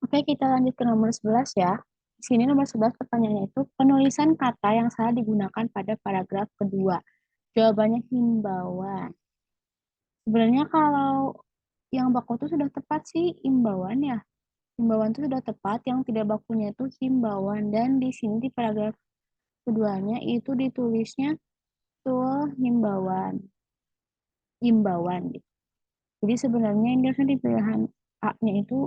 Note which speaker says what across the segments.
Speaker 1: Oke, kita lanjut ke nomor 11 ya. Di sini nomor 11 pertanyaannya itu penulisan kata yang salah digunakan pada paragraf kedua. Jawabannya himbauan. Sebenarnya kalau yang baku itu sudah tepat sih himbauan ya. Himbauan itu sudah tepat, yang tidak bakunya itu himbauan. Dan di sini di paragraf keduanya itu ditulisnya tuh himbauan. Himbauan gitu. Jadi sebenarnya ini harusnya di pilihan A-nya itu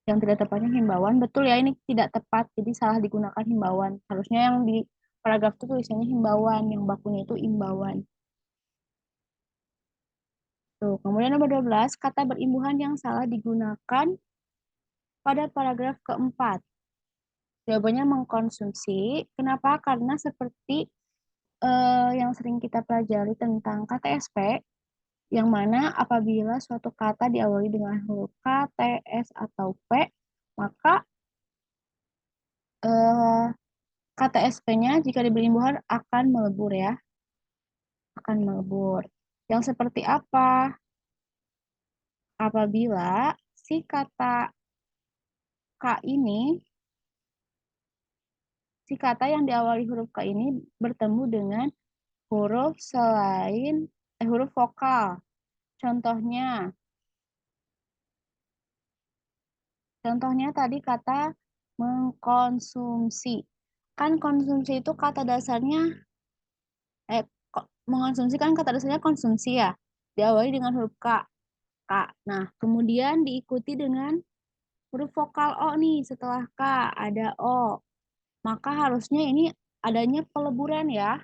Speaker 1: yang tidak tepatnya himbauan. Betul ya, ini tidak tepat. Jadi salah digunakan himbauan. Harusnya yang di paragraf itu tulisannya himbauan, yang bakunya itu imbauan. Tuh, kemudian nomor 12 kata berimbuhan yang salah digunakan pada paragraf keempat. Jawabannya mengkonsumsi. Kenapa? Karena seperti yang sering kita pelajari tentang KTSP, yang mana apabila suatu kata diawali dengan huruf K, T, S, atau P, maka eh, KTSP-nya jika diberi imbuhan akan melebur ya, akan melebur. Yang seperti apa? Apabila si kata K ini, si kata yang diawali huruf K ini bertemu dengan huruf selain huruf vokal. Contohnya, contohnya tadi kata mengkonsumsi. Kan konsumsi itu kata dasarnya mengkonsumsi kan kata dasarnya konsumsi ya. Diawali dengan huruf K. K. Nah, kemudian diikuti dengan huruf vokal O nih. Setelah K ada O. Maka harusnya ini adanya peleburan ya.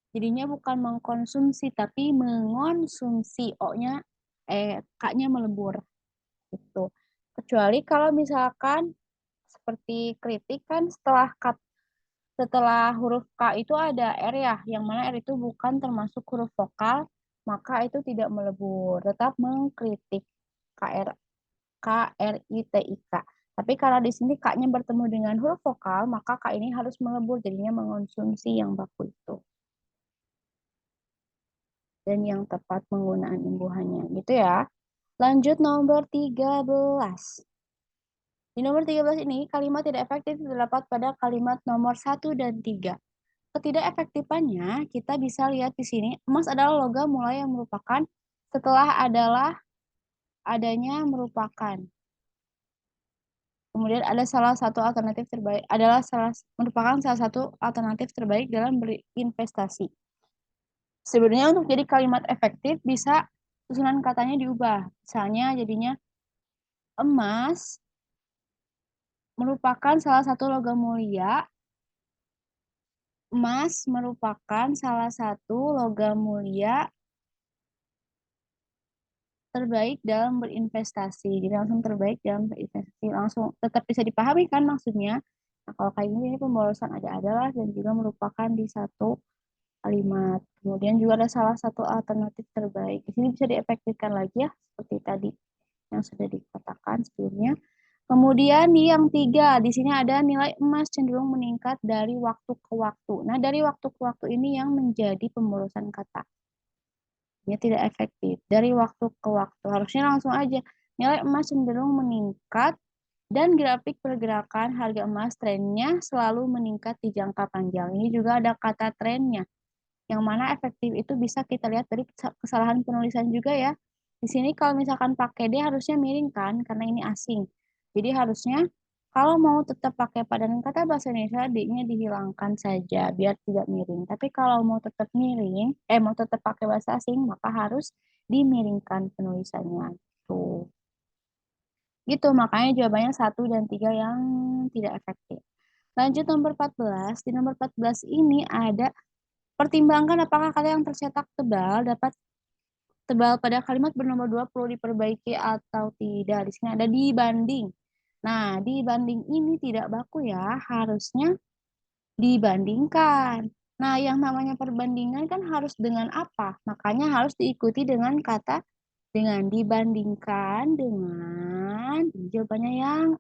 Speaker 1: Jadinya bukan mengkonsumsi tapi mengonsumsi. O-nya K-nya melebur gitu. Kecuali kalau misalkan seperti kritik kan setelah huruf K itu ada R ya, yang mana R itu bukan termasuk huruf vokal, maka itu tidak melebur, tetap mengkritik. KR KRITIK. Tapi kalau di sini K-nya bertemu dengan huruf vokal, maka K ini harus melebur, jadinya mengonsumsi yang baku itu. Dan yang tepat penggunaan imbuhannya, gitu ya. Lanjut nomor 13. Di nomor 13 ini, kalimat tidak efektif terdapat pada kalimat nomor 1 dan 3. Ketidakefektifannya kita bisa lihat di sini. Emas adalah logam mulai yang merupakan, setelah adalah adanya merupakan. Kemudian ada salah satu alternatif terbaik merupakan salah satu alternatif terbaik dalam berinvestasi. Sebenarnya untuk jadi kalimat efektif bisa susunan katanya diubah. Misalnya jadinya emas merupakan salah satu logam mulia. Emas merupakan salah satu logam mulia terbaik dalam berinvestasi. Jadi langsung terbaik dalam berinvestasi. Langsung tetap bisa dipahami kan maksudnya. Nah, kalau kayak gini ini pemborosan ada lah dan juga merupakan di satu kalimat. Kemudian juga ada salah satu alternatif terbaik. Di sini bisa diefektifkan lagi ya, seperti tadi yang sudah dikatakan sebelumnya. Kemudian di yang 3, di sini ada nilai emas cenderung meningkat dari waktu ke waktu. Nah, dari waktu ke waktu ini yang menjadi pemborosan kata. Ini tidak efektif. Dari waktu ke waktu, harusnya langsung aja. Nilai emas cenderung meningkat dan grafik pergerakan harga emas trennya selalu meningkat di jangka panjang. Ini juga ada kata trennya, yang mana efektif itu bisa kita lihat dari kesalahan penulisan juga ya. Di sini kalau misalkan pakai D harusnya miring kan, karena ini asing. Jadi harusnya kalau mau tetap pakai padanan kata bahasa Indonesia, D-nya dihilangkan saja biar tidak miring. Tapi kalau mau tetap miring, mau tetap pakai bahasa asing, maka harus dimiringkan penulisannya. Tuh. Gitu, makanya jawabannya 1 dan 3 yang tidak efektif. Lanjut nomor 14. Di nomor 14 ini ada pertimbangkan apakah kata yang tercetak tebal pada kalimat bernomor 2 perlu diperbaiki atau tidak. Di sini ada dibanding. Nah, dibanding ini tidak baku ya, harusnya dibandingkan. Nah, yang namanya perbandingan kan harus dengan apa? Makanya harus diikuti dengan kata dengan dibandingkan dengan jawabannya yang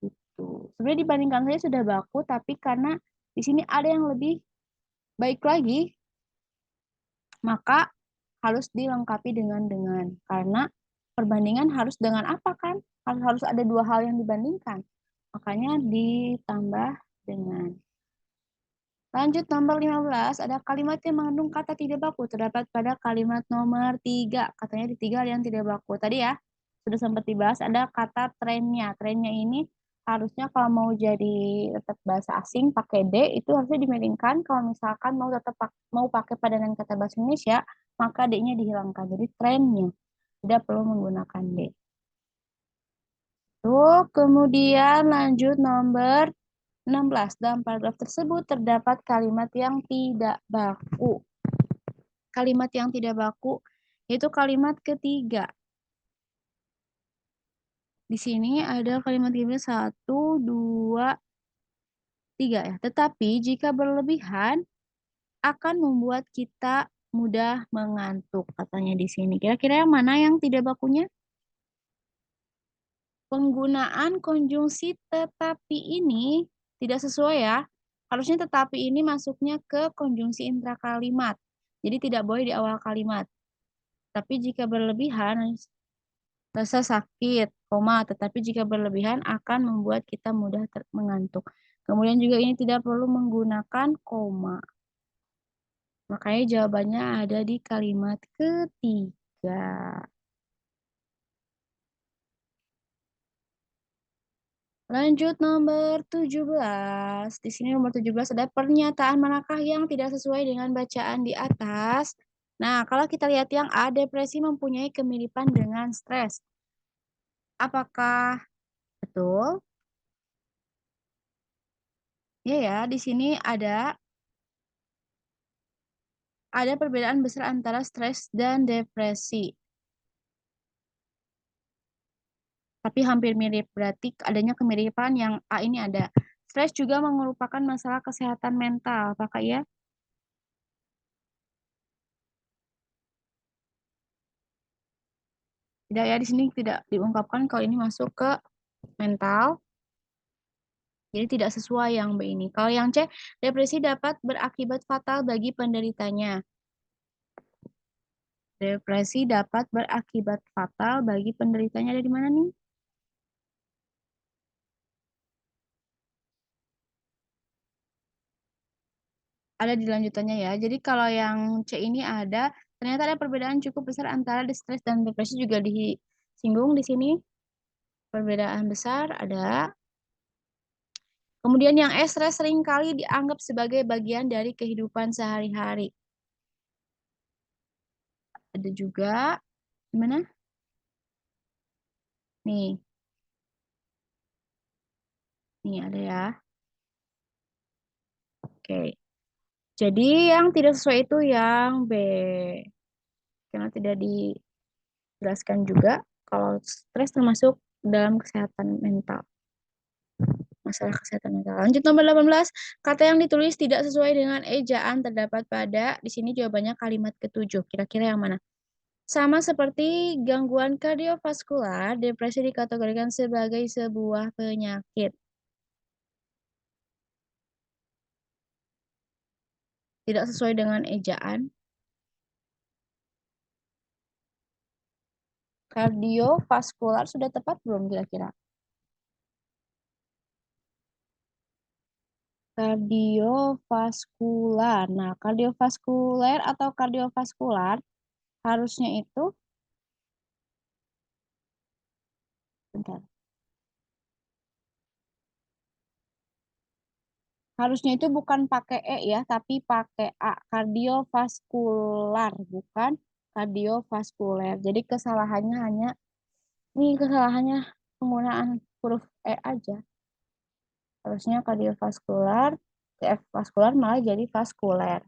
Speaker 1: itu. Sebenarnya dibandingkan saja sudah baku, tapi karena di sini ada yang lebih baik lagi, maka harus dilengkapi dengan karena perbandingan harus dengan apa kan? Harus ada dua hal yang dibandingkan. Makanya ditambah dengan. Lanjut nomor 15, ada kalimat yang mengandung kata tidak baku. Terdapat pada kalimat nomor 3. Katanya di 3 ada yang tidak baku. Tadi ya, sudah sempat dibahas, ada kata trennya. Trennya ini harusnya kalau mau jadi tetap bahasa asing pakai D, itu harusnya dimiringkan. Kalau misalkan mau tetap mau pakai padanan kata bahasa Indonesia, maka D-nya dihilangkan. Jadi trennya, tidak perlu menggunakan D. Tuh, kemudian lanjut nomor 16. Dalam paragraf tersebut terdapat kalimat yang tidak baku. Kalimat yang tidak baku yaitu kalimat ketiga. Di sini ada kalimat ketiga 1, 2, 3 ya. Tetapi jika berlebihan akan membuat kita mudah mengantuk katanya di sini. Kira-kira yang mana yang tidak bakunya? Penggunaan konjungsi tetapi ini tidak sesuai ya. Harusnya tetapi ini masuknya ke konjungsi intrakalimat. Jadi tidak boleh di awal kalimat. Tapi jika berlebihan, rasa sakit, koma. Tetapi jika berlebihan akan membuat kita mudah mengantuk. Kemudian juga ini tidak perlu menggunakan koma. Makanya jawabannya ada di kalimat ketiga. Lanjut nomor 17. Di sini nomor 17 ada pernyataan manakah yang tidak sesuai dengan bacaan di atas. Nah, kalau kita lihat yang A, depresi mempunyai kemiripan dengan stres. Apakah betul? Ya ya, di sini ada perbedaan besar antara stres dan depresi. Tapi hampir mirip, berarti adanya kemiripan yang A ini ada. Stres juga merupakan masalah kesehatan mental. Apakah ya? Tidak ya, di sini tidak diungkapkan kalau ini masuk ke mental. Jadi tidak sesuai yang B ini. Kalau yang C, depresi dapat berakibat fatal bagi penderitanya. Depresi dapat berakibat fatal bagi penderitanya. Ada di mana nih? Ada di lanjutannya ya. Jadi kalau yang C ini ternyata ada perbedaan cukup besar antara stres dan depresi juga disinggung di sini. Perbedaan besar ada. Kemudian yang E, stres seringkali dianggap sebagai bagian dari kehidupan sehari-hari. Ada juga, gimana? Nih, nih ada ya. Oke. Jadi yang tidak sesuai itu yang B. Karena tidak dijelaskan juga kalau stres termasuk dalam kesehatan mental. Masalah kesehatan mental. Lanjut nomor 18. Kata yang ditulis tidak sesuai dengan ejaan terdapat pada, di sini jawabannya kalimat ketujuh. Kira-kira yang mana? Sama seperti gangguan kardiovaskular, depresi dikategorikan sebagai sebuah penyakit. Tidak sesuai dengan ejaan. Kardiovaskular sudah tepat belum kira-kira? Kardiovaskular. Nah, kardiovaskuler atau kardiovaskular harusnya itu, bentar, harusnya itu bukan pakai E ya, tapi pakai A. Kardiovaskular, bukan kardiovaskuler. Jadi kesalahannya ini kesalahannya penggunaan huruf E aja. Harusnya kardiovaskular, vaskular malah jadi vaskuler.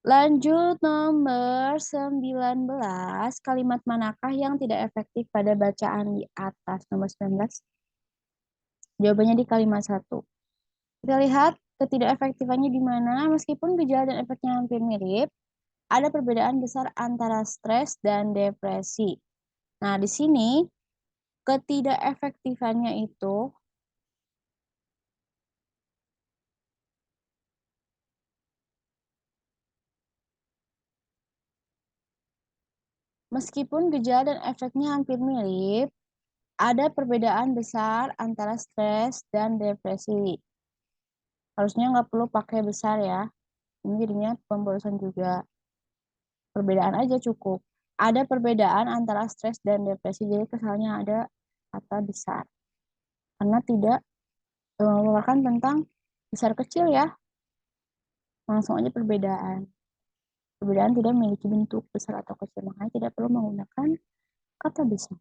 Speaker 1: Lanjut nomor 19. Kalimat manakah yang tidak efektif pada bacaan di atas? Nomor 19. Jawabannya di kalimat 1. Kita lihat ketidakefektifannya di mana. Meskipun gejala dan efeknya hampir mirip, ada perbedaan besar antara stres dan depresi. Nah, di sini ketidakefektifannya itu Meskipun gejala dan efeknya hampir mirip, ada perbedaan besar antara stres dan depresi. Harusnya nggak perlu pakai besar ya. Ini jadinya pemborosan juga. Perbedaan aja cukup. Ada perbedaan antara stres dan depresi. Jadi kesannya ada kata besar. Karena tidak mengeluarkan tentang besar kecil ya. Langsung aja perbedaan. Perbedaan tidak memiliki bentuk besar atau kecil. Makanya tidak perlu menggunakan kata besar.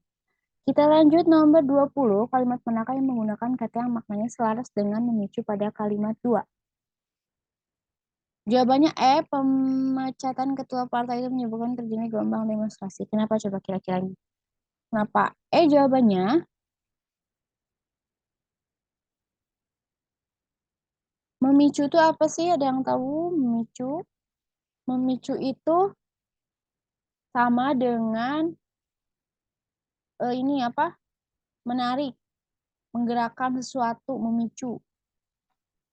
Speaker 1: Kita lanjut nomor 20, kalimat manakah yang menggunakan kata yang maknanya selaras dengan memicu pada kalimat 2. Jawabannya E, pemecatan ketua partai itu menyebabkan terjadinya gelombang demonstrasi. Kenapa coba kira-kira? Kenapa? Jawabannya, memicu itu apa sih? Ada yang tahu memicu? Memicu itu sama dengan ini apa? Menarik, menggerakkan sesuatu, memicu.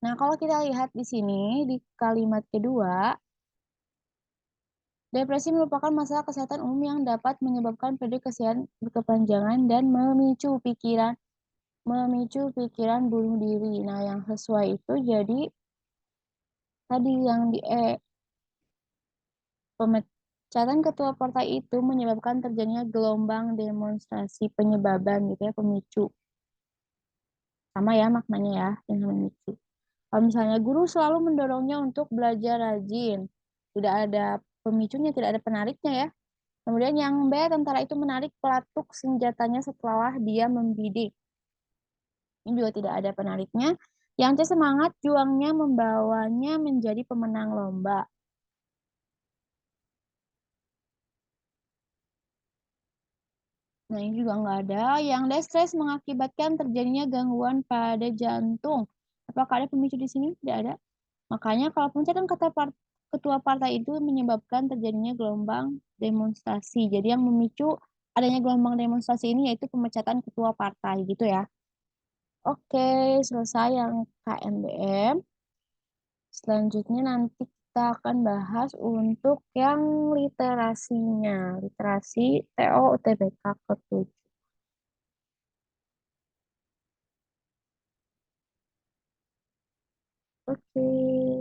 Speaker 1: Nah, kalau kita lihat di sini, di kalimat kedua, depresi merupakan masalah kesehatan umum yang dapat menyebabkan kedekasian berkepanjangan dan memicu pikiran bunuh diri. Nah, yang sesuai itu jadi tadi yang di pemecatan ketua partai itu menyebabkan terjadinya gelombang demonstrasi penyebaban gitu ya, pemicu. Sama ya maknanya ya dengan memicu. Kalau misalnya guru selalu mendorongnya untuk belajar rajin, tidak ada pemicunya, tidak ada penariknya ya. Kemudian yang B, tentara itu menarik pelatuk senjatanya setelah dia membidik. Ini juga tidak ada penariknya. Yang C, semangat juangnya membawanya menjadi pemenang lomba. Nah, ini juga nggak ada. Yang D, stres mengakibatkan terjadinya gangguan pada jantung. Apakah ada pemicu di sini? Tidak ada. Makanya kalau pencatatan kata ketua partai itu menyebabkan terjadinya gelombang demonstrasi. Jadi yang memicu adanya gelombang demonstrasi ini yaitu pemecatan ketua partai gitu ya. Oke, selesai yang KMBM. Selanjutnya nanti kita akan bahas untuk yang literasinya. Literasi TO UTBK ke-7. Oke.